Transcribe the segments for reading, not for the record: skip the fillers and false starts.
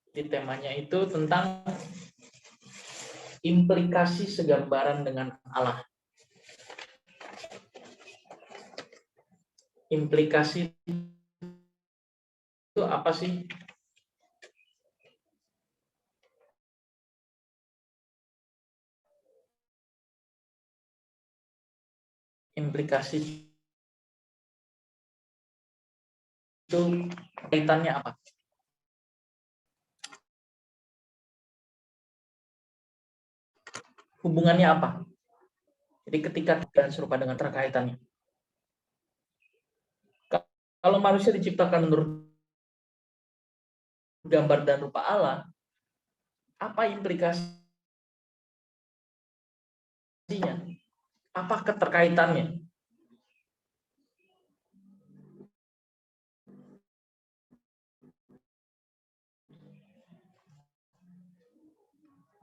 Jadi temanya itu tentang implikasi segambaran dengan Allah. Implikasi itu apa sih? Implikasi itu kaitannya apa? Hubungannya apa? Jadi ketika tidak serupa dengan terkaitannya. Kalau manusia diciptakan menurut gambar dan rupa Allah, apa implikasinya? Apa keterkaitannya?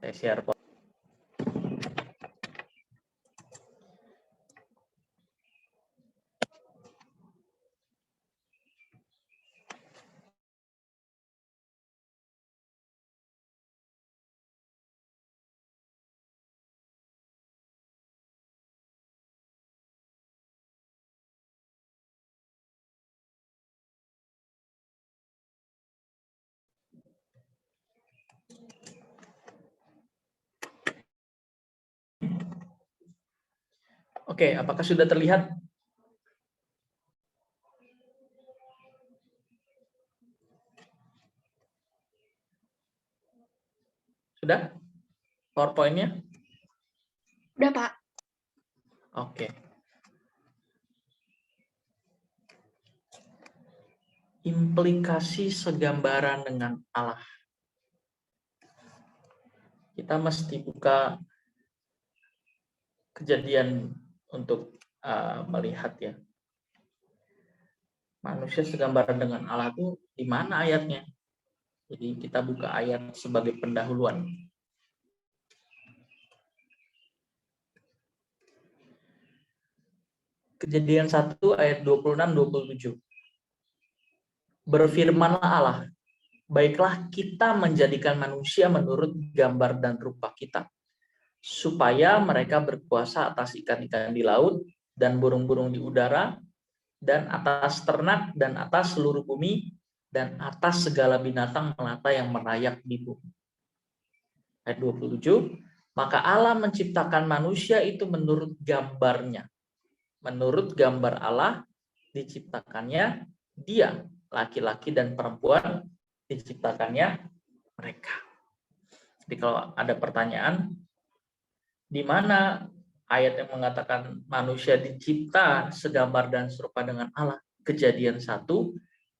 Saya share. Oke, apakah sudah terlihat? Sudah? PowerPoint-nya? Udah, Pak. Oke. Implikasi segambaran dengan Allah. Kita mesti buka Kejadian untuk melihat ya. Manusia segambaran dengan Allah itu di mana ayatnya? Jadi kita buka ayat sebagai pendahuluan. Kejadian 1 ayat 26-27. Berfirmanlah Allah, baiklah kita menjadikan manusia menurut gambar dan rupa kita, supaya mereka berkuasa atas ikan-ikan di laut dan burung-burung di udara, dan atas ternak dan atas seluruh bumi, dan atas segala binatang melata yang merayap di bumi. Ayat 27, maka Allah menciptakan manusia itu menurut gambarnya. Menurut gambar Allah diciptakannya dia, laki-laki dan perempuan diciptakannya mereka. Jadi kalau ada pertanyaan, di mana ayat yang mengatakan manusia dicipta segambar dan serupa dengan Allah? Kejadian 1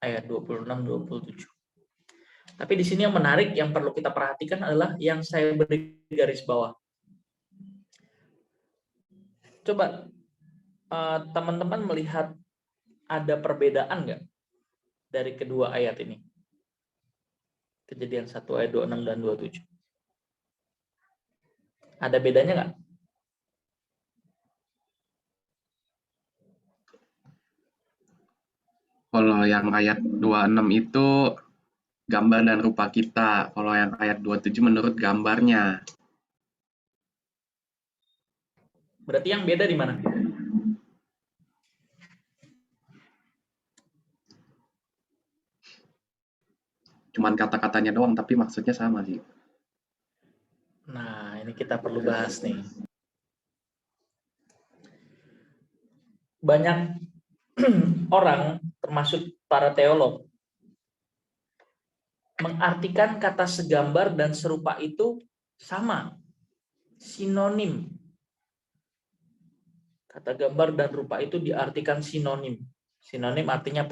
ayat 26-27. Tapi di sini yang menarik, yang perlu kita perhatikan adalah yang saya beri garis bawah. Coba teman-teman melihat ada perbedaan nggak dari kedua ayat ini? Kejadian 1 ayat 26 dan 27. Ada bedanya nggak? Kalau yang ayat 26 itu gambar dan rupa kita. Kalau yang ayat 27 menurut gambarnya. Berarti yang beda di mana? Cuman kata-katanya doang, tapi maksudnya sama sih. Nah, ini kita perlu bahas nih. Banyak orang, termasuk para teolog, mengartikan kata segambar dan serupa itu sama, sinonim. Kata gambar dan rupa itu diartikan sinonim. Sinonim artinya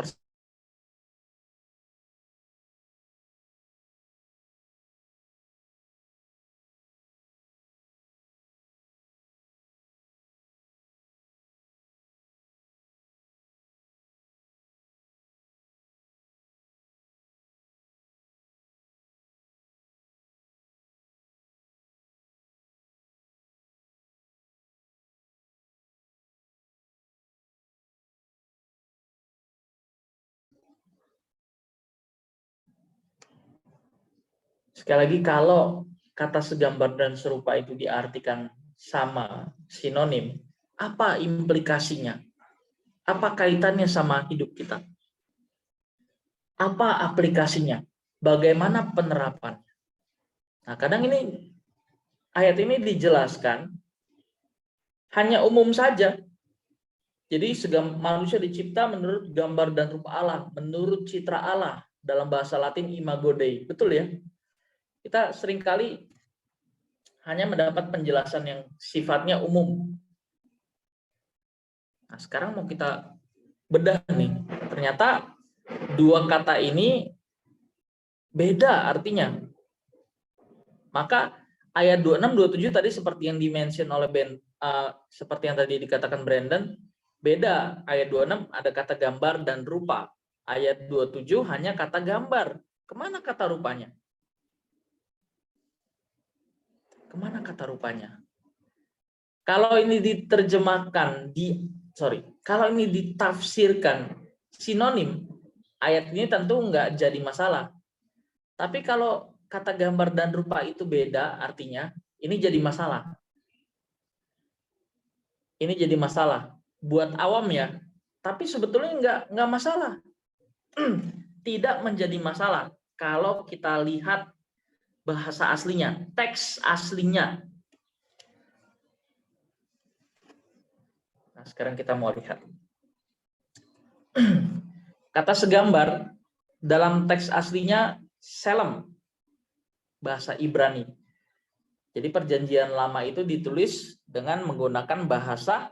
Sekali lagi, kalau kata segambar dan serupa itu diartikan sama, sinonim, apa implikasinya? Apa kaitannya sama hidup kita? Apa aplikasinya? Bagaimana penerapan? Nah, kadang ini ayat ini dijelaskan hanya umum saja. Jadi manusia dicipta menurut gambar dan rupa Allah, menurut citra Allah, dalam bahasa Latin imago Dei. Betul ya? Kita seringkali hanya mendapat penjelasan yang sifatnya umum. Nah, sekarang mau kita bedah nih. Ternyata dua kata ini beda artinya. Maka ayat 26 27 tadi seperti yang dimention oleh seperti yang tadi dikatakan Brandon, beda. Ayat 26 ada kata gambar dan rupa. Ayat 27 hanya kata gambar. Kemana kata rupanya? Kemana kata rupanya? Kalau ini diterjemahkan kalau ini ditafsirkan sinonim, ayat ini tentu nggak jadi masalah. Tapi kalau kata gambar dan rupa itu beda artinya, ini jadi masalah. Ini jadi masalah buat awam ya. Tapi sebetulnya nggak masalah. Tidak menjadi masalah kalau kita lihat bahasa aslinya, teks aslinya. Nah, sekarang kita mau lihat. Kata segambar dalam teks aslinya selem, bahasa Ibrani. Jadi perjanjian lama itu ditulis dengan menggunakan bahasa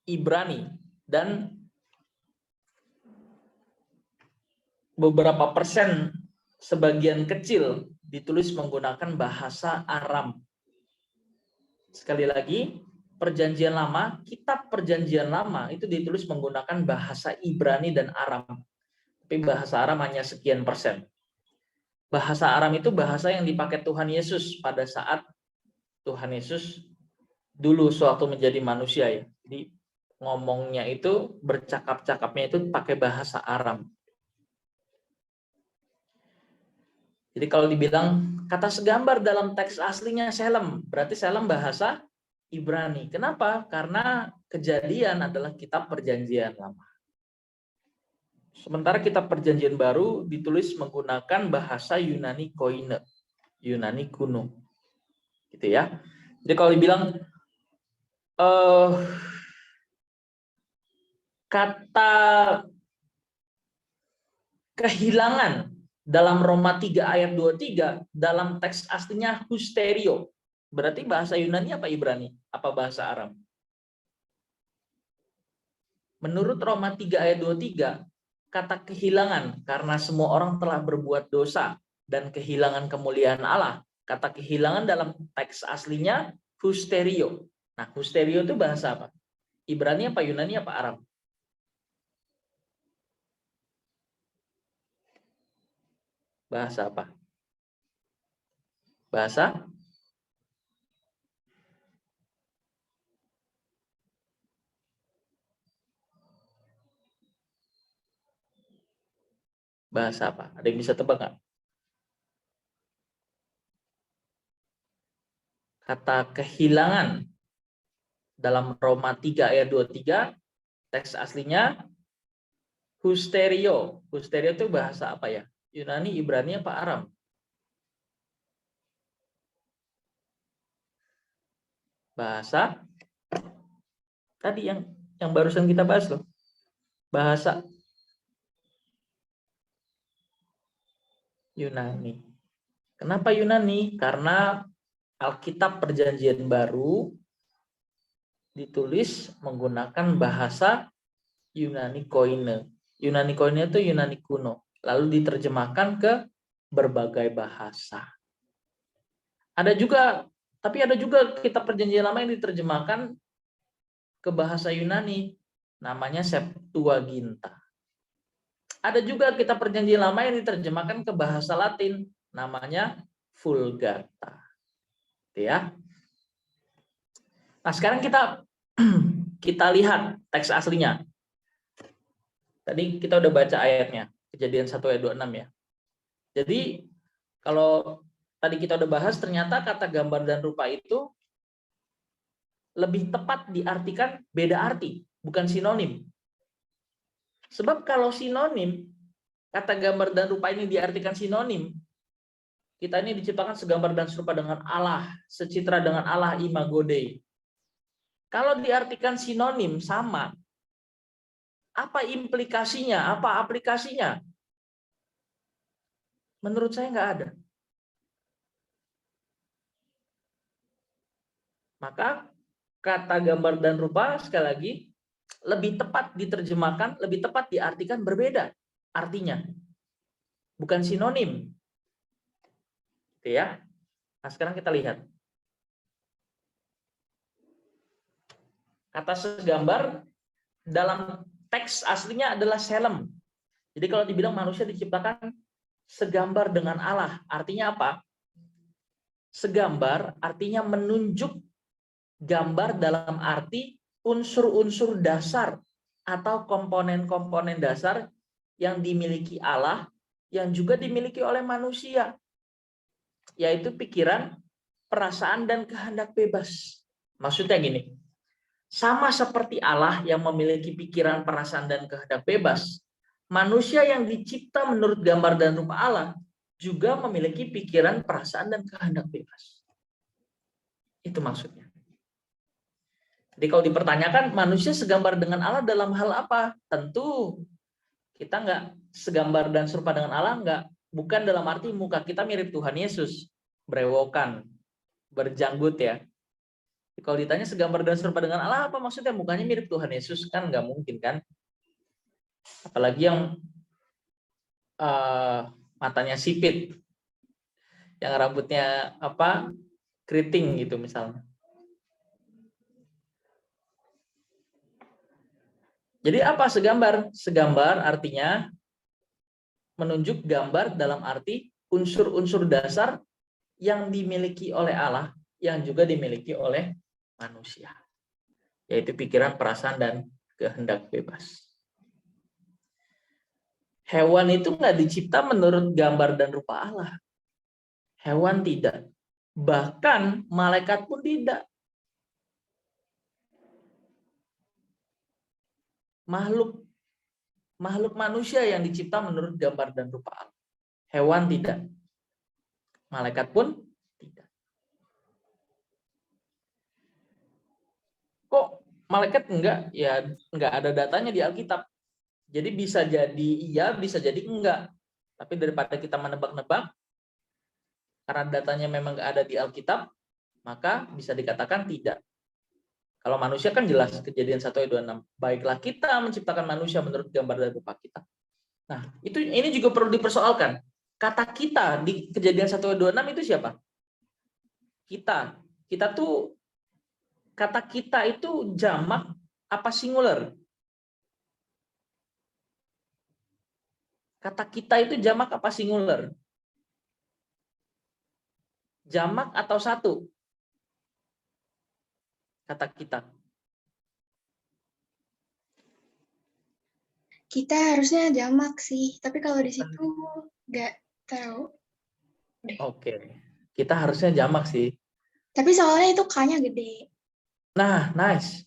Ibrani dan beberapa persen, sebagian kecil ditulis menggunakan bahasa Aram. Sekali lagi, perjanjian lama, kitab perjanjian lama itu ditulis menggunakan bahasa Ibrani dan Aram. Tapi bahasa Aram hanya sekian persen. Bahasa Aram itu bahasa yang dipakai Tuhan Yesus pada saat Tuhan Yesus dulu sewaktu menjadi manusia ya. Jadi ngomongnya itu, bercakap-cakapnya itu pakai bahasa Aram. Jadi kalau dibilang kata segambar dalam teks aslinya selem, berarti selem bahasa Ibrani. Kenapa? Karena Kejadian adalah kitab perjanjian lama. Sementara kitab perjanjian baru ditulis menggunakan bahasa Yunani Koine, Yunani kuno. Gitu ya. Jadi kalau dibilang kata kehilangan dalam Roma 3 ayat 23 dalam teks aslinya husterio. Berarti bahasa Yunani apa Ibrani? Apa bahasa Aram? Menurut Roma 3 ayat 23, kata kehilangan karena semua orang telah berbuat dosa dan kehilangan kemuliaan Allah. Kata kehilangan dalam teks aslinya husterio. Nah, husterio itu bahasa apa? Ibrani apa Yunani apa Aram? Bahasa apa? Bahasa bahasa apa? Ada yang bisa tebak nggak? Kata kehilangan dalam Roma 3 ayat 23, teks aslinya husterio. Husterio itu bahasa apa ya? Yunani, Ibrani apa Aram? Bahasa tadi yang barusan kita bahas loh. Bahasa Yunani. Kenapa Yunani? Karena Alkitab Perjanjian Baru ditulis menggunakan bahasa Yunani Koine. Yunani Koine itu Yunani kuno. Lalu diterjemahkan ke berbagai bahasa. Tapi ada juga kitab Perjanjian Lama yang diterjemahkan ke bahasa Yunani. Namanya Septuaginta. Ada juga kitab Perjanjian Lama yang diterjemahkan ke bahasa Latin. Namanya Vulgata. Ya. Nah, sekarang kita lihat teks aslinya. Tadi kita udah baca ayatnya, Kejadian 1 ayat 26 ya. Jadi kalau tadi kita udah bahas, ternyata kata gambar dan rupa itu lebih tepat diartikan beda arti, bukan sinonim. Sebab kalau sinonim, kata gambar dan rupa ini diartikan sinonim, kita ini diciptakan segambar dan serupa dengan Allah, secitra dengan Allah, imago Dei. Kalau diartikan sinonim sama, apa implikasinya, apa aplikasinya? Menurut saya nggak ada. Maka kata gambar dan rupa sekali lagi lebih tepat diterjemahkan, lebih tepat diartikan berbeda artinya. Bukan sinonim. Oke ya. Nah, sekarang kita lihat. Kata segambar dalam teks aslinya adalah selem. Jadi kalau dibilang manusia diciptakan segambar dengan Allah, artinya apa? Segambar artinya menunjuk gambar dalam arti unsur-unsur dasar atau komponen-komponen dasar yang dimiliki Allah, yang juga dimiliki oleh manusia, yaitu pikiran, perasaan, dan kehendak bebas. Maksudnya gini, sama seperti Allah yang memiliki pikiran, perasaan, dan kehendak bebas, manusia yang dicipta menurut gambar dan rupa Allah juga memiliki pikiran, perasaan, dan kehendak bebas. Itu maksudnya. Jadi kalau dipertanyakan manusia segambar dengan Allah dalam hal apa? Tentu kita nggak segambar dan serupa dengan Allah, nggak, bukan dalam arti muka kita mirip Tuhan Yesus, brewokan, berjanggut ya. Kalau ditanya segambar dan serupa dengan Allah, apa maksudnya? Mukanya mirip Tuhan Yesus, kan nggak mungkin kan? Apalagi yang matanya sipit, yang rambutnya keriting gitu misalnya. Jadi apa segambar? Segambar artinya menunjuk gambar dalam arti unsur-unsur dasar yang dimiliki oleh Allah, yang juga dimiliki oleh manusia, yaitu pikiran, perasaan, dan kehendak bebas. Hewan itu nggak dicipta menurut gambar dan rupa Allah. Hewan tidak. Bahkan malaikat pun tidak. Makhluk manusia yang dicipta menurut gambar dan rupa Allah. Hewan tidak. Malaikat pun tidak. Kok malaikat enggak? Ya enggak ada datanya di Alkitab. Jadi bisa jadi iya, bisa jadi enggak. Tapi daripada kita menebak-nebak, karena datanya memang enggak ada di Alkitab, maka bisa dikatakan tidak. Kalau manusia kan jelas, Kejadian 1 ayat 26. Baiklah kita menciptakan manusia menurut gambar dan rupa kita. Nah, ini juga perlu dipersoalkan. Kata kita di Kejadian 1 ayat 26 itu siapa? Kita. Kita tuh, kata kita itu jamak apa singular? Kata kita itu jamak apa singular? Jamak atau satu? Kata kita. Kita harusnya jamak sih, tapi kalau di situ nggak tahu. Oke. Kita harusnya jamak sih. Tapi soalnya itu K-nya gede. Nah, nice.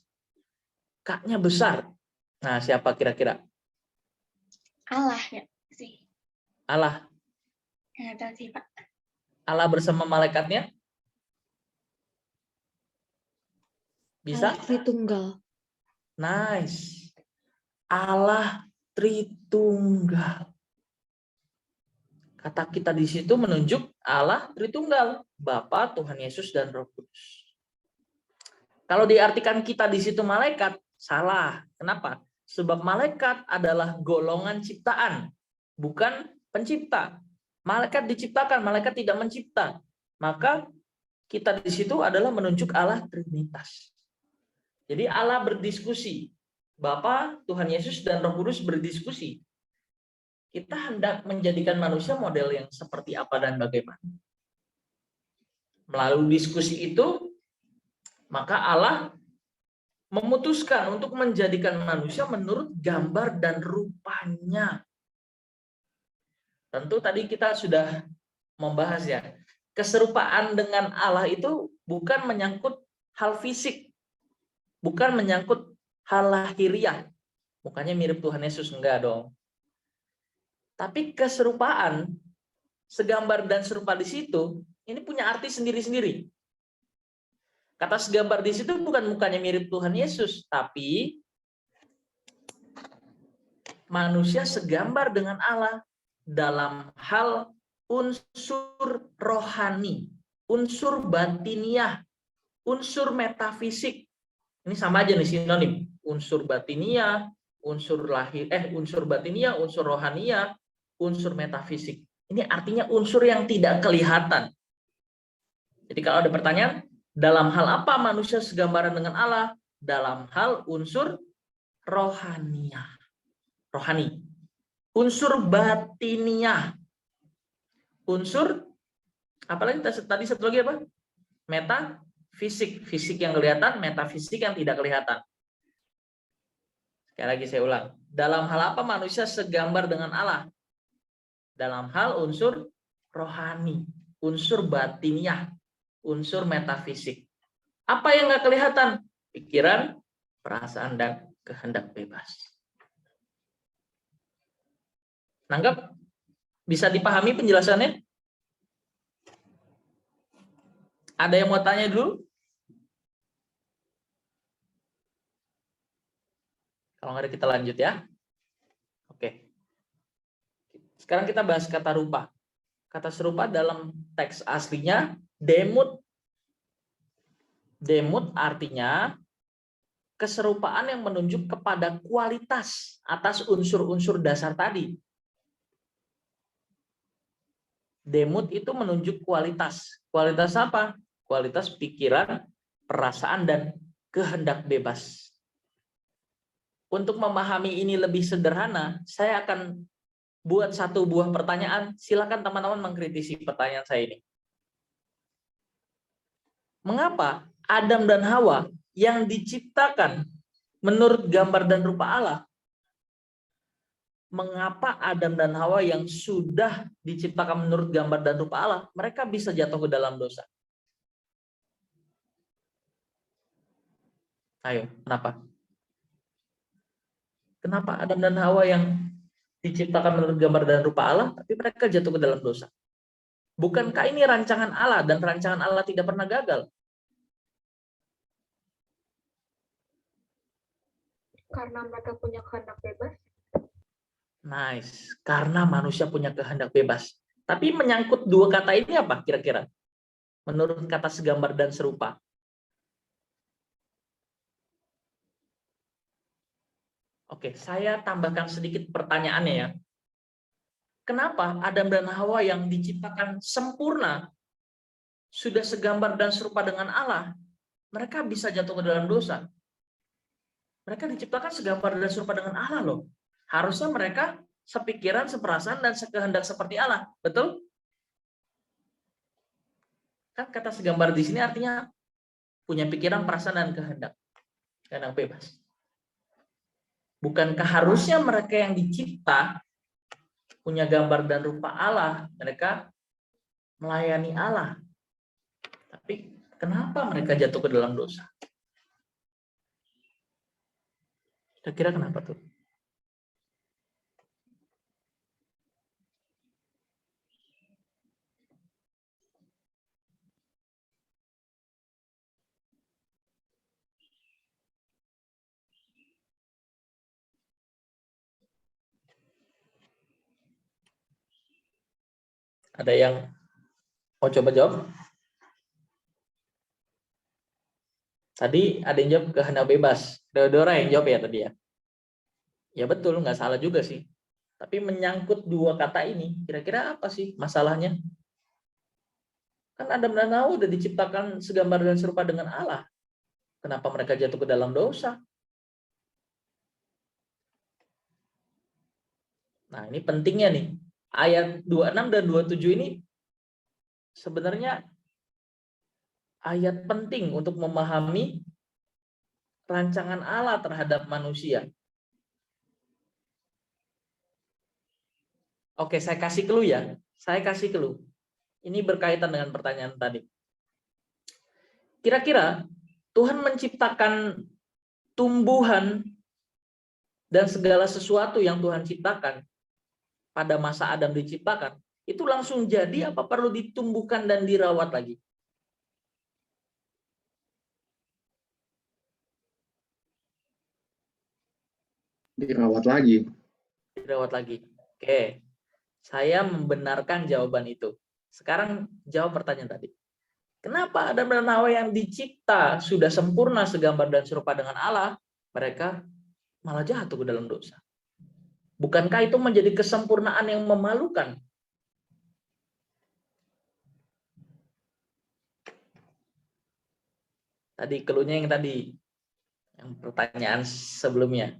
K-nya besar. Nah, siapa kira-kira? Allah ya sih. Allah. Nggak tahu sih, Pak. Allah bersama malaikatnya? Bisa? Allah Tritunggal. Nice. Allah Tritunggal. Kata kita di situ menunjuk Allah Tritunggal, Bapa, Tuhan Yesus, dan Roh Kudus. Kalau diartikan kita di situ malaikat, salah. Kenapa? Sebab malaikat adalah golongan ciptaan, bukan pencipta. Malaikat diciptakan, malaikat tidak mencipta. Maka kita di situ adalah menunjuk Allah Trinitas. Jadi Allah berdiskusi. Bapa, Tuhan Yesus, dan Roh Kudus berdiskusi. Kita hendak menjadikan manusia model yang seperti apa dan bagaimana. Melalui diskusi itu, maka Allah memutuskan untuk menjadikan manusia menurut gambar dan rupanya. Tentu tadi kita sudah membahas ya, keserupaan dengan Allah itu bukan menyangkut hal fisik, bukan menyangkut hal lahiriah. Mukanya mirip Tuhan Yesus, enggak dong. Tapi keserupaan, segambar dan serupa di situ, ini punya arti sendiri-sendiri. Kata segambar di situ bukan mukanya mirip Tuhan Yesus, tapi manusia segambar dengan Allah dalam hal unsur rohani, unsur batiniah, unsur metafisik. Ini sama aja nih sinonim. Unsur batiniah, unsur batiniah, unsur rohania, unsur metafisik. Ini artinya unsur yang tidak kelihatan. Jadi kalau ada pertanyaan, dalam hal apa manusia segambaran dengan Allah? Dalam hal unsur rohania. Rohani. Unsur batiniah. Unsur, apalagi tadi satu lagi apa? Metafisik. Fisik yang kelihatan, metafisik yang tidak kelihatan. Sekali lagi saya ulang. Dalam hal apa manusia segambar dengan Allah? Dalam hal unsur rohani, unsur batiniah, unsur metafisik. Apa yang nggak kelihatan? Pikiran, perasaan, dan kehendak bebas. Nangkep? Bisa dipahami penjelasannya? Ada yang mau tanya dulu? Kalau nggak ada kita lanjut ya. Oke. Sekarang kita bahas kata rupa. Kata serupa dalam teks aslinya demut. Demut artinya keserupaan yang menunjuk kepada kualitas atas unsur-unsur dasar tadi. Demut itu menunjuk kualitas. Kualitas apa? Kualitas pikiran, perasaan, dan kehendak bebas. Untuk memahami ini lebih sederhana, saya akan buat satu buah pertanyaan. Silakan teman-teman mengkritisi pertanyaan saya ini. Mengapa Adam dan Hawa yang diciptakan menurut gambar dan rupa Allah, mengapa Adam dan Hawa yang sudah diciptakan menurut gambar dan rupa Allah, mereka bisa jatuh ke dalam dosa? Ayo, kenapa? Kenapa Adam dan Hawa yang diciptakan menurut gambar dan rupa Allah, tapi mereka jatuh ke dalam dosa? Bukankah ini rancangan Allah, dan rancangan Allah tidak pernah gagal? Karena mereka punya kehendak bebas. Nice, karena manusia punya kehendak bebas. Tapi menyangkut dua kata ini apa kira-kira? Menurut kata segambar dan serupa. Oke, saya tambahkan sedikit pertanyaannya ya. Kenapa Adam dan Hawa yang diciptakan sempurna, sudah segambar dan serupa dengan Allah, mereka bisa jatuh ke dalam dosa? Mereka diciptakan segambar dan serupa dengan Allah loh. Harusnya mereka sepikiran, seperasaan, dan sekehendak seperti Allah. Betul? Kan kata segambar di sini artinya punya pikiran, perasaan, dan kehendak. Kehendak bebas. Bukankah harusnya mereka yang dicipta punya gambar dan rupa Allah, mereka melayani Allah? Tapi kenapa mereka jatuh ke dalam dosa? Kira-kira kenapa tuh? Ada yang mau coba jawab? Tadi ada yang jawab kehendak bebas. Deodora yang jawab ya tadi ya. Ya betul, nggak salah juga sih. Tapi menyangkut dua kata ini, kira-kira apa sih masalahnya? Kan Adam dan Hawa udah diciptakan segambar dan serupa dengan Allah. Kenapa mereka jatuh ke dalam dosa? Nah, ini pentingnya nih. Ayat 26 dan 27 ini sebenarnya ayat penting untuk memahami rancangan Allah terhadap manusia. Oke, saya kasih clue ya. Saya kasih clue. Ini berkaitan dengan pertanyaan tadi. Kira-kira Tuhan menciptakan tumbuhan dan segala sesuatu yang Tuhan ciptakan pada masa Adam diciptakan, itu langsung jadi apa perlu ditumbuhkan dan dirawat lagi? Dirawat lagi. Dirawat lagi. Oke, saya membenarkan jawaban itu. Sekarang jawab pertanyaan tadi. Kenapa Adam dan Hawa yang dicipta sudah sempurna segambar dan serupa dengan Allah, mereka malah jatuh ke dalam dosa? Bukankah itu menjadi kesempurnaan yang memalukan? Tadi keluhnya yang tadi, yang pertanyaan sebelumnya.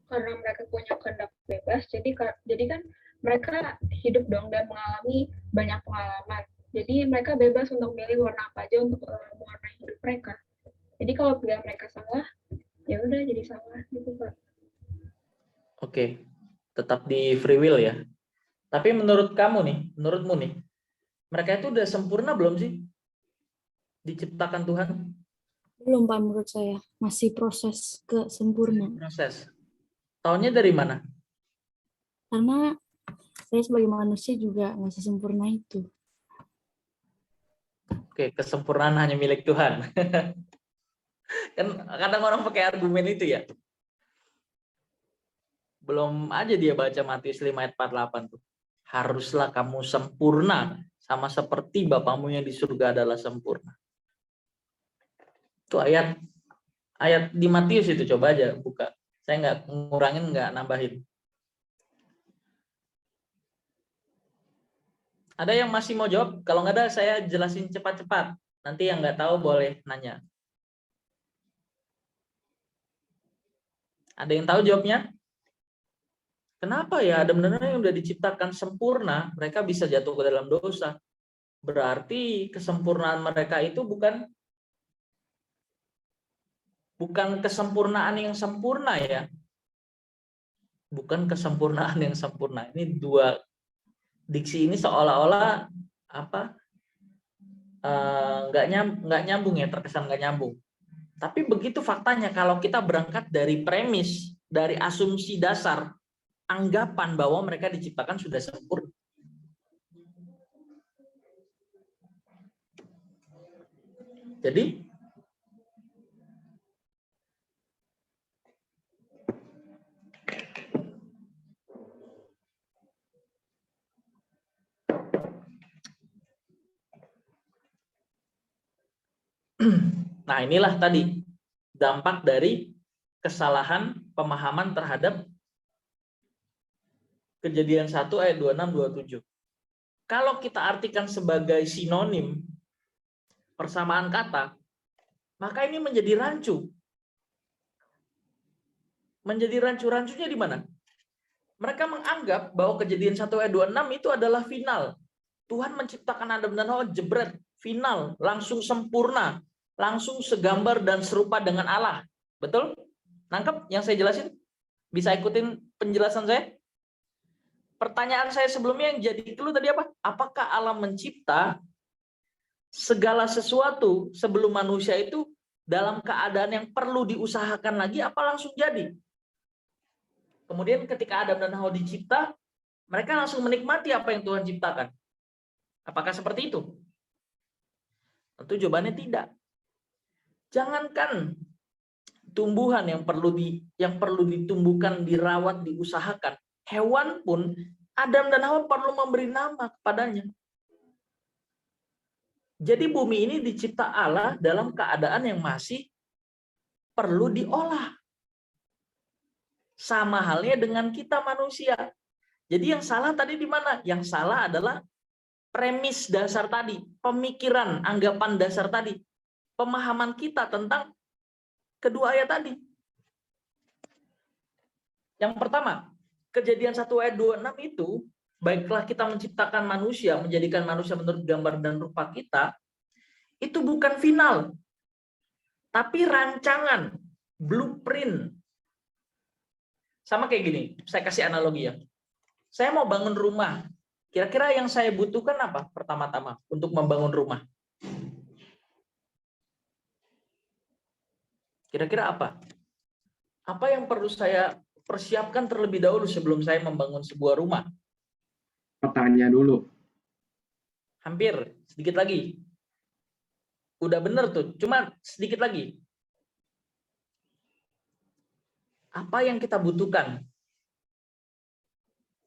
Karena mereka punya kehendak bebas, jadi kan mereka hidup dong dan mengalami banyak pengalaman. Jadi mereka bebas untuk milih warna apa aja untuk mewarnai hidup mereka. Jadi kalau pilihan mereka salah, ya udah jadi salah gitu, Pak. Oke, tetap di free will ya. Tapi menurut kamu nih, menurutmu nih, mereka itu udah sempurna belum sih? Diciptakan Tuhan? Belum, Pak, menurut saya. Masih proses ke sempurna. Proses. Tahunnya dari mana? Karena saya sebagai manusia juga masih sempurna itu. Oke, kesempurnaan hanya milik Tuhan. Kan kadang orang pakai argumen itu ya. Belum aja dia baca Matius 5 ayat 48 tuh. Haruslah kamu sempurna sama seperti Bapamu yang di surga adalah sempurna. Itu ayat di Matius itu, coba aja buka. Saya nggak ngurangin, nggak nambahin. Ada yang masih mau jawab? Kalau nggak ada, saya jelasin cepat-cepat. Nanti yang nggak tahu boleh nanya. Ada yang tahu jawabnya? Kenapa ya Adam dan Hawa yang udah diciptakan sempurna, mereka bisa jatuh ke dalam dosa? Berarti kesempurnaan mereka itu bukan kesempurnaan yang sempurna ya. Bukan kesempurnaan yang sempurna. Ini dua diksi ini seolah-olah apa? Nggak nyambung ya, terkesan nggak nyambung. Tapi begitu faktanya kalau kita berangkat dari premis, dari asumsi dasar, anggapan bahwa mereka diciptakan sudah sempurna. Jadi nah, inilah tadi dampak dari kesalahan pemahaman terhadap Kejadian 1 ayat 26-27. Kalau kita artikan sebagai sinonim persamaan kata, maka ini menjadi rancu. Menjadi rancu-rancunya di mana? Mereka menganggap bahwa Kejadian 1 ayat 26 itu adalah final. Tuhan menciptakan Adam dan Hawa, jebret, final, langsung sempurna, langsung segambar dan serupa dengan Allah. Betul? Nangkep yang saya jelasin? Bisa ikutin penjelasan saya? Pertanyaan saya sebelumnya yang jadi clue tadi apa? Apakah Allah mencipta segala sesuatu sebelum manusia itu dalam keadaan yang perlu diusahakan lagi, apa langsung jadi? Kemudian ketika Adam dan Hawa dicipta, mereka langsung menikmati apa yang Tuhan ciptakan. Apakah seperti itu? Tentu jawabannya tidak. Jangankan tumbuhan yang perlu ditumbuhkan, dirawat, diusahakan. Hewan pun Adam dan Hawa perlu memberi nama kepadanya. Jadi bumi ini dicipta Allah dalam keadaan yang masih perlu diolah. Sama halnya dengan kita manusia. Jadi yang salah tadi di mana? Yang salah adalah premis dasar tadi, pemikiran, anggapan dasar tadi, pemahaman kita tentang kedua ayat tadi. Yang pertama, Kejadian 1 ayat 26 itu, baiklah kita menciptakan manusia, menjadikan manusia menurut gambar dan rupa kita, itu bukan final, tapi rancangan, blueprint. Sama kayak gini, saya kasih analogi ya. Saya mau bangun rumah, Kira-kira yang saya butuhkan apa pertama-tama untuk membangun rumah? Kira-kira apa? Apa yang perlu saya persiapkan terlebih dahulu sebelum saya membangun sebuah rumah? Petanya dulu. Hampir, sedikit lagi. Udah bener tuh, cuma sedikit lagi. Apa yang kita butuhkan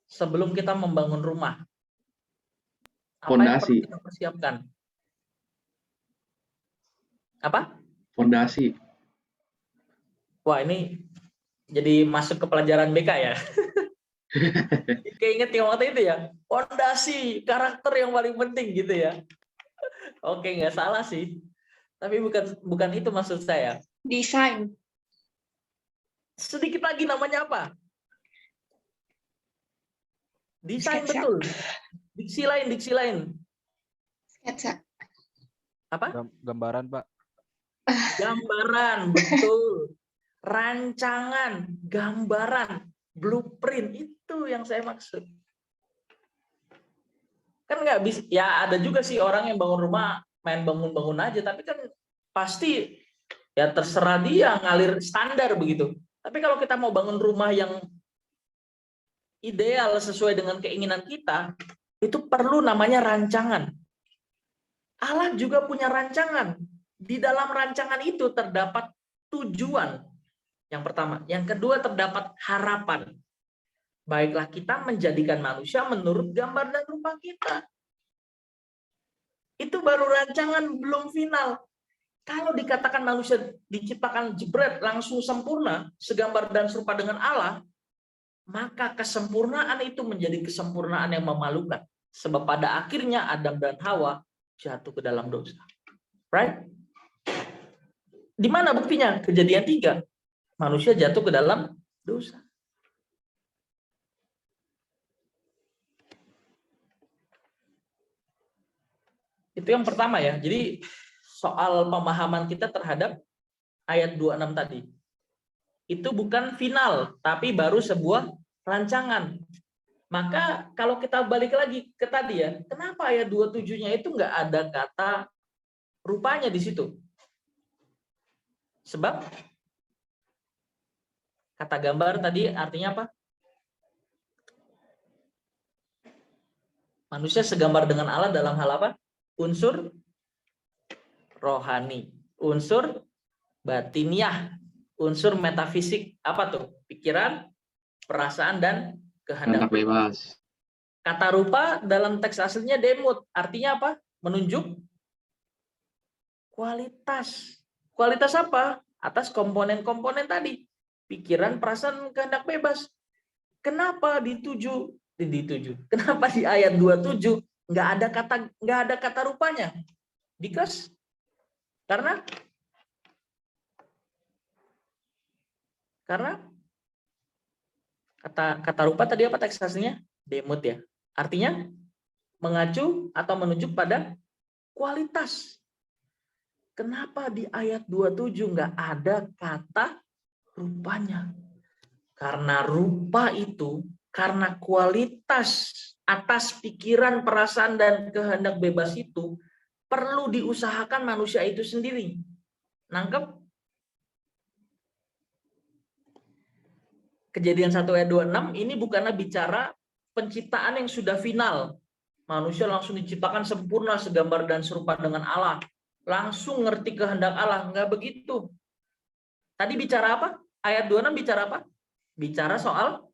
sebelum kita membangun rumah? Apa yang perlu Fondasi. kita persiapkan? Apa? Fondasi. Wah, ini jadi masuk ke pelajaran BK ya. Keinget yang waktu itu ya, fondasi, karakter yang paling penting gitu ya. Oke, nggak salah sih. Tapi bukan itu maksud saya. Desain. Sedikit lagi namanya apa? Desain, Sketsa. betul. Diksi lain. Sketsa. Apa? Gambaran, Pak. Gambaran, betul. Rancangan, gambaran, blueprint, itu yang saya maksud. Kan nggak bisa, ya ada juga sih orang yang bangun rumah main bangun-bangun aja, tapi kan pasti ya terserah dia ngalir standar begitu. Tapi kalau kita mau bangun rumah yang ideal sesuai dengan keinginan kita, itu perlu namanya rancangan. Allah juga punya rancangan. Di dalam rancangan itu terdapat tujuan. Yang pertama. Yang kedua terdapat harapan. Baiklah kita menjadikan manusia menurut gambar dan rupa kita. Itu baru rancangan, belum final. Kalau dikatakan manusia diciptakan jebret langsung sempurna, segambar dan serupa dengan Allah, maka kesempurnaan itu menjadi kesempurnaan yang memalukan. Sebab pada akhirnya Adam dan Hawa jatuh ke dalam dosa. Right? Di mana buktinya? Kejadian 3. Manusia jatuh ke dalam dosa. Itu yang pertama ya. Jadi soal pemahaman kita terhadap ayat 26 tadi. Itu bukan final, tapi baru sebuah rancangan. Maka kalau kita balik lagi ke tadi ya, kenapa ayat 27-nya itu nggak ada kata rupanya di situ? Sebab kata gambar tadi artinya apa? Manusia segambar dengan Allah dalam hal apa? Unsur rohani, unsur batiniah, unsur metafisik. Apa tuh? Pikiran, perasaan, dan kehendak Kehendak bebas. Kata rupa dalam teks aslinya demut. Artinya apa? Menunjuk kualitas. Kualitas apa? Atas komponen-komponen tadi. Pikiran, perasaan, kehendak bebas. Kenapa dituju? Kenapa di ayat 27 nggak ada kata rupanya? Because karena kata rupa tadi apa teks aslinya? Demut ya. Artinya mengacu atau menunjuk pada kualitas. Kenapa di ayat 27 nggak ada kata rupanya? Karena rupa itu, karena kualitas atas pikiran, perasaan, dan kehendak bebas itu perlu diusahakan manusia itu sendiri. Nangkep? Kejadian 1 ayat 26 ini bukanlah bicara penciptaan yang sudah final. Manusia langsung diciptakan sempurna segambar dan serupa dengan Allah. Langsung ngerti kehendak Allah. Enggak begitu. Tadi bicara apa? Ayat 26 bicara apa? Bicara soal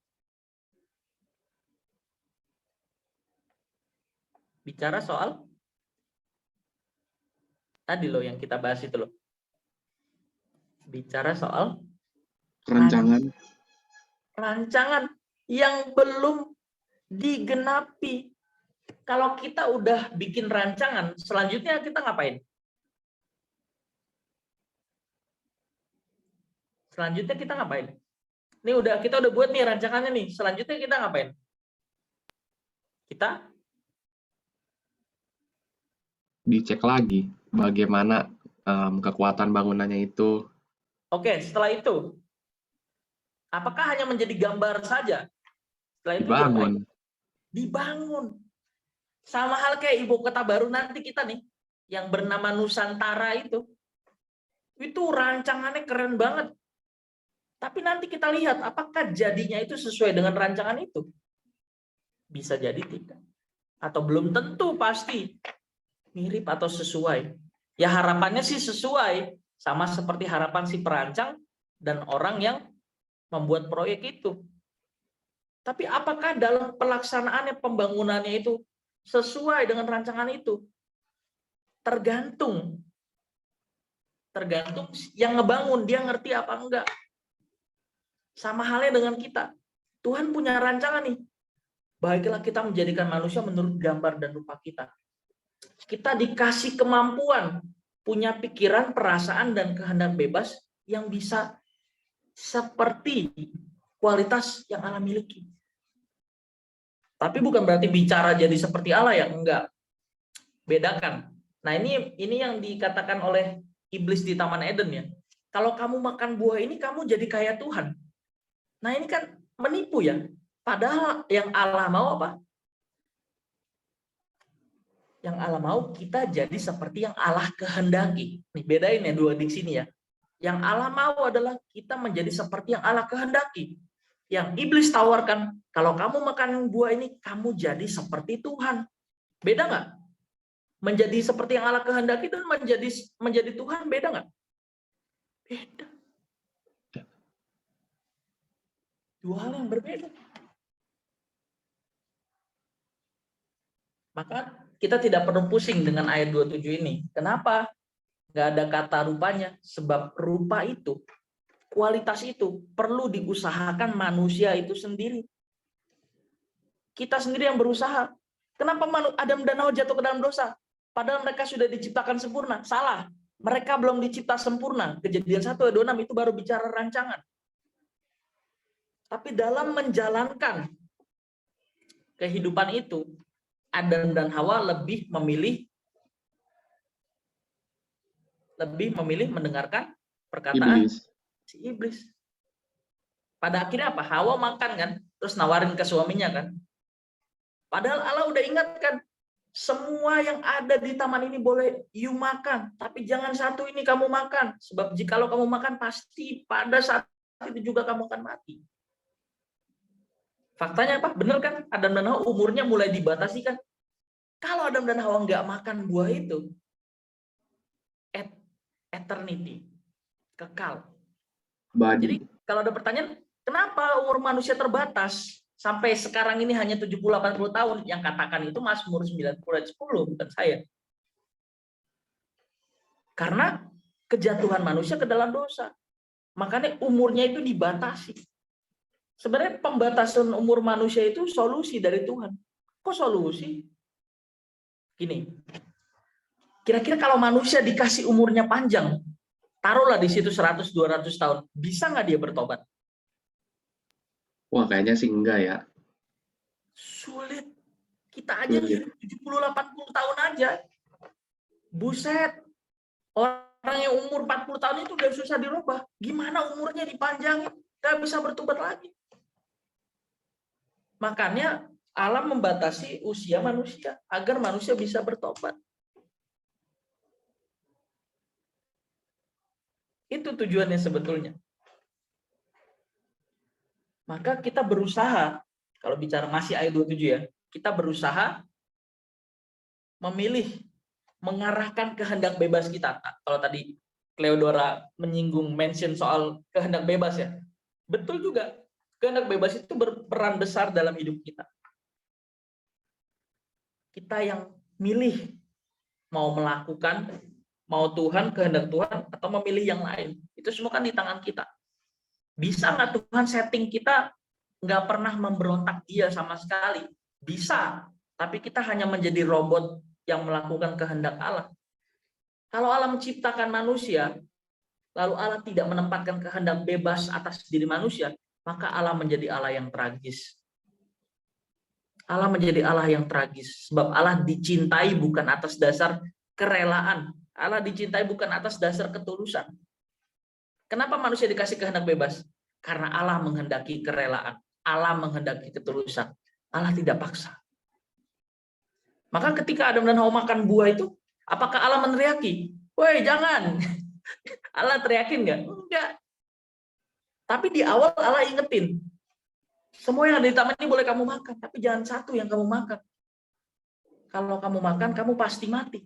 tadi loh yang kita bahas itu loh. Bicara soal rancangan yang belum digenapi. Kalau kita udah bikin rancangan, selanjutnya kita ngapain? Selanjutnya kita ngapain? Kita udah buat nih rancangannya nih. Selanjutnya kita ngapain? Kita Dicek lagi bagaimana kekuatan bangunannya itu. Oke, setelah itu apakah hanya menjadi gambar saja? Setelah itu Dibangun. dibangun. Sama hal kayak ibu kota baru nanti kita nih, yang bernama Nusantara itu rancangannya keren banget. Tapi nanti kita lihat apakah jadinya itu sesuai dengan rancangan itu. Bisa jadi tidak. Atau belum tentu pasti mirip atau sesuai. Ya harapannya sih sesuai, sama seperti harapan si perancang dan orang yang membuat proyek itu. Tapi apakah dalam pelaksanaannya, pembangunannya itu sesuai dengan rancangan itu? Tergantung yang ngebangun, dia ngerti apa enggak. Sama halnya dengan kita. Tuhan punya rancangan nih. Baiklah kita menjadikan manusia menurut gambar dan rupa kita. Kita dikasih kemampuan, punya pikiran, perasaan, dan kehendak bebas yang bisa seperti kualitas yang Allah miliki. Tapi bukan berarti bicara jadi seperti Allah ya, enggak. Bedakan. Nah, ini yang dikatakan oleh iblis di Taman Eden ya. Kalau kamu makan buah ini, kamu jadi kayak Tuhan. Nah, ini kan menipu ya. Padahal yang Allah mau apa? Yang Allah mau kita jadi seperti yang Allah kehendaki. Nih, bedain ya dua diksi ini ya. Yang Allah mau adalah kita menjadi seperti yang Allah kehendaki. Yang iblis tawarkan, kalau kamu makan buah ini, kamu jadi seperti Tuhan. Beda nggak? Menjadi seperti yang Allah kehendaki dan menjadi Tuhan, beda nggak? Beda. Dua hal yang berbeda. Maka kita tidak perlu pusing dengan ayat 27 ini. Kenapa? Nggak ada kata rupanya. Sebab rupa itu, kualitas itu perlu diusahakan manusia itu sendiri. Kita sendiri yang berusaha. Kenapa Adam dan Hawa jatuh ke dalam dosa? Padahal mereka sudah diciptakan sempurna. Salah. Mereka belum dicipta sempurna. Kejadian 1 ayat 26 itu baru bicara rancangan. Tapi dalam menjalankan kehidupan itu, Adam dan Hawa lebih memilih mendengarkan perkataan si iblis. Pada akhirnya apa? Hawa makan kan, terus nawarin ke suaminya kan. Padahal Allah udah ingatkan, semua yang ada di taman ini boleh you makan, tapi jangan satu ini kamu makan, sebab jikalau kamu makan pasti pada saat itu juga kamu akan mati. Faktanya apa? Benar kan? Adam dan Hawa umurnya mulai dibatasi kan? Kalau Adam dan Hawa nggak makan buah itu, eternity, kekal. Jadi kalau ada pertanyaan, kenapa umur manusia terbatas? Sampai sekarang ini hanya 70-80 tahun. Yang katakan itu Mazmur 90 ayat 10, bukan saya. Karena kejatuhan manusia ke dalam dosa. Makanya umurnya itu dibatasi. Sebenarnya pembatasan umur manusia itu solusi dari Tuhan. Kok solusi? Gini, kira-kira kalau manusia dikasih umurnya panjang, taruhlah di situ 100-200 tahun, bisa nggak dia bertobat? Wah, kayaknya sih enggak ya. Sulit. Kita aja hidup 70-80 tahun aja. Buset. Orang yang umur 40 tahun itu udah susah dirubah. Gimana umurnya dipanjangin? Nggak bisa bertobat lagi. Makanya Allah membatasi usia manusia agar manusia bisa bertobat. Itu tujuannya sebetulnya. Maka kita berusaha, kalau bicara masih ayat 27 ya, kita berusaha memilih, mengarahkan kehendak bebas kita. Nah, kalau tadi Cleodora menyinggung mention soal kehendak bebas ya, betul juga. Kehendak bebas itu berperan besar dalam hidup kita. Kita yang milih mau melakukan, mau Tuhan, kehendak Tuhan, atau memilih yang lain. Itu semua kan di tangan kita. Bisa nggak Tuhan setting kita nggak pernah memberontak Dia sama sekali? Bisa, tapi kita hanya menjadi robot yang melakukan kehendak Allah. Kalau Allah menciptakan manusia, lalu Allah tidak menempatkan kehendak bebas atas diri manusia, maka Allah menjadi Allah yang tragis. Allah menjadi Allah yang tragis, sebab Allah dicintai bukan atas dasar kerelaan. Allah dicintai bukan atas dasar ketulusan. Kenapa manusia dikasih kehendak bebas? Karena Allah menghendaki kerelaan. Allah menghendaki ketulusan. Allah tidak paksa. Maka ketika Adam dan Hawa makan buah itu, apakah Allah meneriaki? Woi, jangan. Allah teriakin nggak? Enggak. Tapi di awal Allah ingetin. Semua yang ada di taman ini boleh kamu makan, tapi jangan satu yang kamu makan. Kalau kamu makan, kamu pasti mati.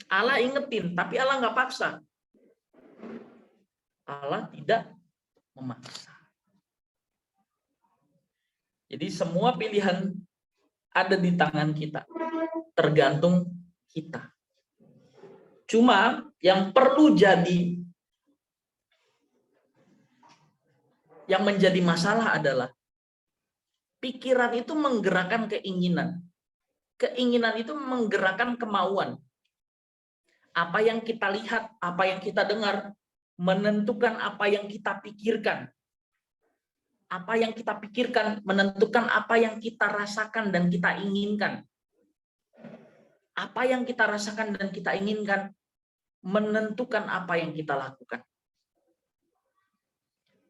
Allah ingetin, tapi Allah nggak paksa. Allah tidak memaksa. Jadi semua pilihan ada di tangan kita, tergantung kita. Cuma yang perlu yang menjadi masalah adalah pikiran itu menggerakkan keinginan. Keinginan itu menggerakkan kemauan. Apa yang kita lihat, apa yang kita dengar, menentukan apa yang kita pikirkan. Apa yang kita pikirkan menentukan apa yang kita rasakan dan kita inginkan. Apa yang kita rasakan dan kita inginkan menentukan apa yang kita lakukan.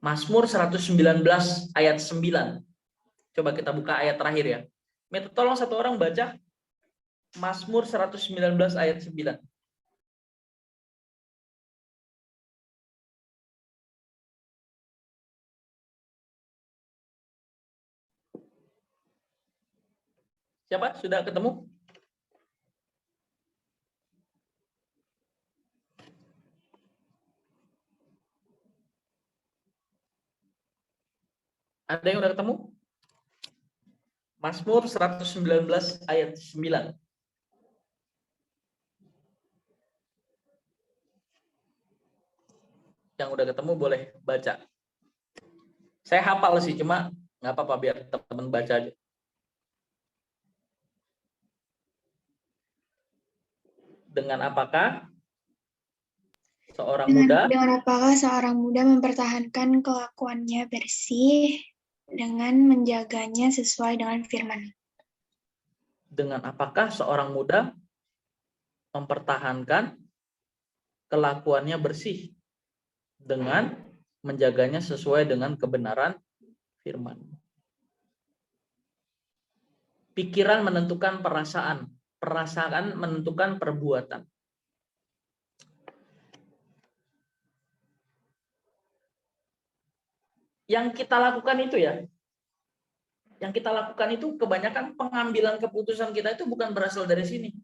Mazmur 119 ayat 9. Coba kita buka ayat terakhir ya. Minta tolong satu orang baca Mazmur 119 ayat 9. Siapa? Sudah ketemu? Ada yang udah ketemu? Mazmur 119 ayat 9. Yang udah ketemu boleh baca. Saya hafal sih, cuma nggak apa-apa biar teman-teman baca aja. Dengan apakah seorang muda mempertahankan kelakuannya bersih dengan menjaganya sesuai dengan firman? Dengan apakah seorang muda mempertahankan kelakuannya bersih dengan menjaganya sesuai dengan kebenaran firman. Pikiran menentukan perasaan, perasaan menentukan perbuatan. Yang kita lakukan itu ya, yang kita lakukan itu kebanyakan pengambilan keputusan kita itu bukan berasal dari sini.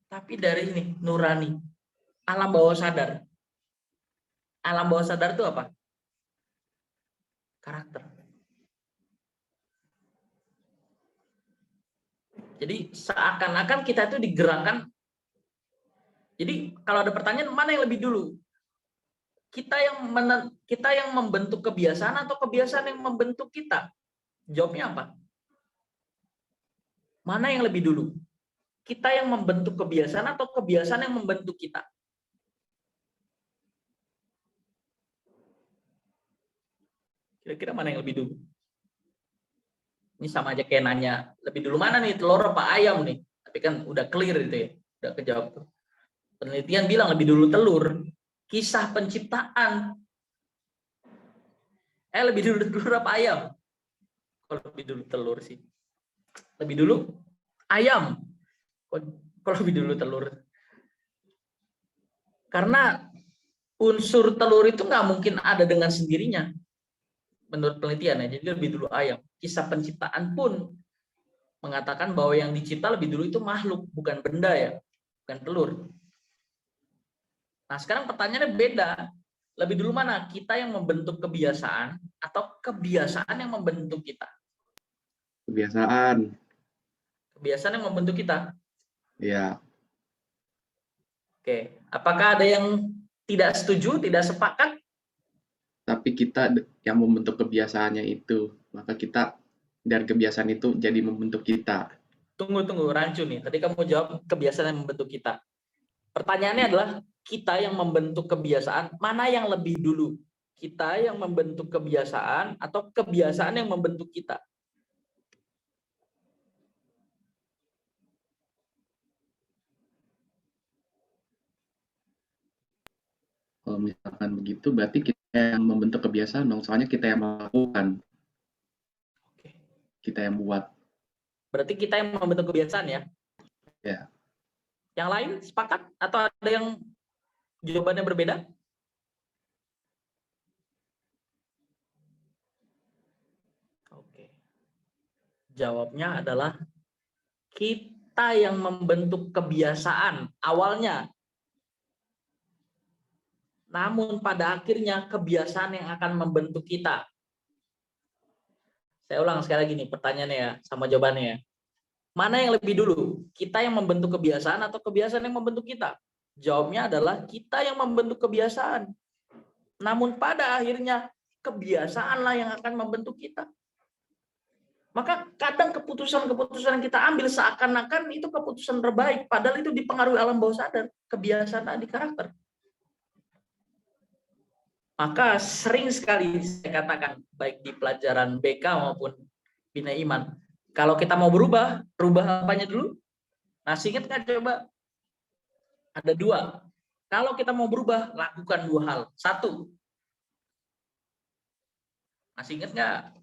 Tapi dari ini, nurani. Alam bawah sadar. Alam bawah sadar itu apa? Karakter. Jadi seakan-akan kita itu digerakkan. Jadi kalau ada pertanyaan, mana yang lebih dulu? Kita yang membentuk kebiasaan atau kebiasaan yang membentuk kita? Jawabnya apa? Mana yang lebih dulu? Kita yang membentuk kebiasaan atau kebiasaan yang membentuk kita? Kira-kira mana yang lebih dulu? Ini sama aja kayak nanya, lebih dulu mana nih, telur apa ayam nih? Tapi kan udah clear itu ya, udah kejawab. Penelitian bilang lebih dulu telur. Kisah penciptaan. Lebih dulu telur apa ayam? Kalau lebih dulu telur sih. Lebih dulu ayam. Kalau lebih dulu telur. Karena unsur telur itu nggak mungkin ada dengan sendirinya. Menurut penelitian ya, jadi lebih dulu ayam. Kisah penciptaan pun mengatakan bahwa yang dicipta lebih dulu itu makhluk, bukan benda ya, bukan telur. Nah sekarang pertanyaannya beda. Lebih dulu mana? Kita yang membentuk kebiasaan atau kebiasaan yang membentuk kita? Kebiasaan. Kebiasaan yang membentuk kita? Ya. Oke. Apakah ada yang tidak setuju, tidak sepakat? Tapi kita yang membentuk kebiasaannya itu, maka kita dari kebiasaan itu jadi membentuk kita. Tunggu, rancu nih. Tadi kamu jawab kebiasaan yang membentuk kita. Pertanyaannya adalah kita yang membentuk kebiasaan, mana yang lebih dulu? Kita yang membentuk kebiasaan atau kebiasaan yang membentuk kita? Kalau misalkan begitu, berarti kita yang membentuk kebiasaan dong, soalnya kita yang melakukan. Kita yang buat. Berarti kita yang membentuk kebiasaan ya? Ya. Yang lain sepakat? Atau ada yang jawabannya berbeda? Oke. Jawabnya adalah kita yang membentuk kebiasaan awalnya. Namun pada akhirnya kebiasaan yang akan membentuk kita. Saya ulang sekali lagi nih pertanyaannya ya, sama jawabannya ya. Mana yang lebih dulu? Kita yang membentuk kebiasaan atau kebiasaan yang membentuk kita? Jawabnya adalah kita yang membentuk kebiasaan. Namun pada akhirnya kebiasaanlah yang akan membentuk kita. Maka kadang keputusan-keputusan yang kita ambil seakan-akan itu keputusan terbaik, padahal itu dipengaruhi alam bawah sadar, kebiasaan tadi karakter. Maka sering sekali saya katakan, baik di pelajaran BK maupun Bina Iman, kalau kita mau berubah apanya dulu? Masih ingat nggak coba? Ada dua. Kalau kita mau berubah, lakukan dua hal. Satu, masih ingat nggak?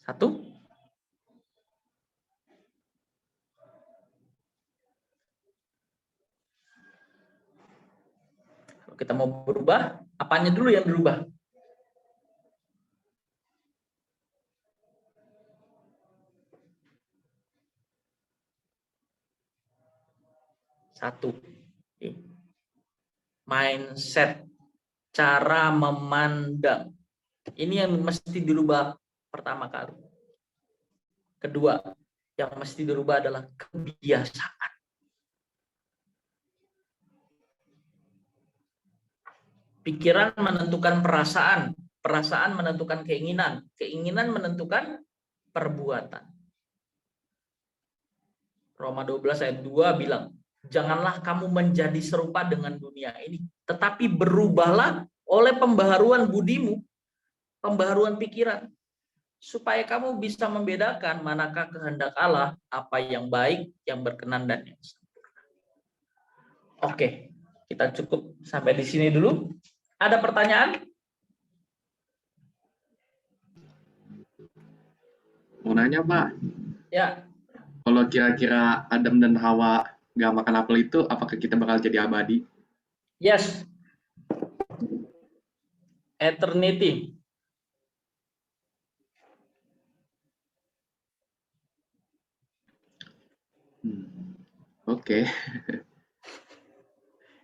Satu, kalau kita mau berubah, apanya dulu yang berubah? Satu, mindset, cara memandang. Ini yang mesti dirubah pertama kali. Kedua, yang mesti dirubah adalah kebiasaan. Pikiran menentukan perasaan, perasaan menentukan keinginan, keinginan menentukan perbuatan. Roma 12 ayat 2 bilang, janganlah kamu menjadi serupa dengan dunia ini, tetapi berubahlah oleh pembaharuan budimu, pembaharuan pikiran, supaya kamu bisa membedakan manakah kehendak Allah, apa yang baik, yang berkenan, dan yang sempurna. Oke, kita cukup sampai di sini dulu. Ada pertanyaan? Mau nanya, Pak. Ya. Kalau kira-kira Adam dan Hawa nggak makan apel itu, apakah kita bakal jadi abadi? Yes. Eternity. Oke.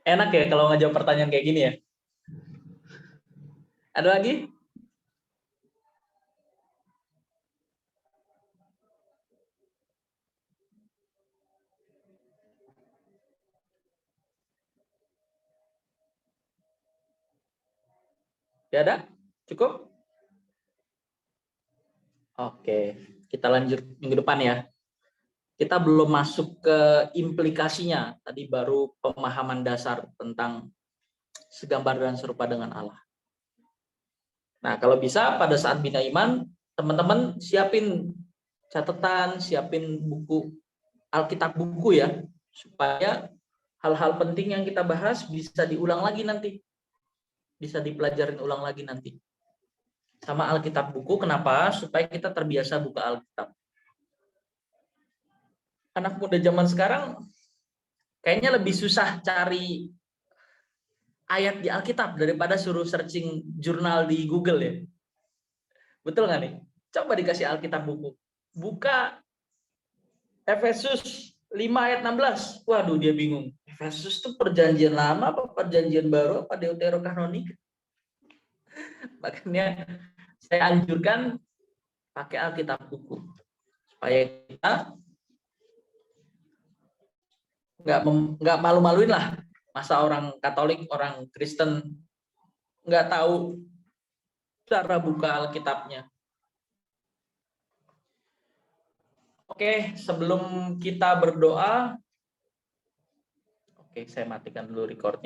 Enak ya kalau ngejawab pertanyaan kayak gini ya. Ada lagi? Ya ada? Cukup? Oke, kita lanjut minggu depan ya. Kita belum masuk ke implikasinya. Tadi baru pemahaman dasar tentang segambar dan serupa dengan Allah. Nah, kalau bisa pada saat Bina Iman, teman-teman siapin catatan, siapin buku Alkitab buku ya, supaya hal-hal penting yang kita bahas bisa diulang lagi nanti. Bisa dipelajarin ulang lagi nanti. Sama Alkitab buku, kenapa? Supaya kita terbiasa buka Alkitab. Anak muda zaman sekarang kayaknya lebih susah cari ayat di Alkitab daripada suruh searching jurnal di Google ya. Betul nggak nih? Coba dikasih Alkitab buku. Buka Efesus 5 ayat 16. Waduh, dia bingung. Efesus itu perjanjian lama apa perjanjian baru apa Deuterokanonik? Makanya saya anjurkan pakai Alkitab buku. Supaya kita nggak malu-maluin lah, masa orang Katolik, orang Kristen nggak tahu cara buka Alkitabnya. Oke, sebelum kita berdoa, oke, saya matikan dulu recordnya.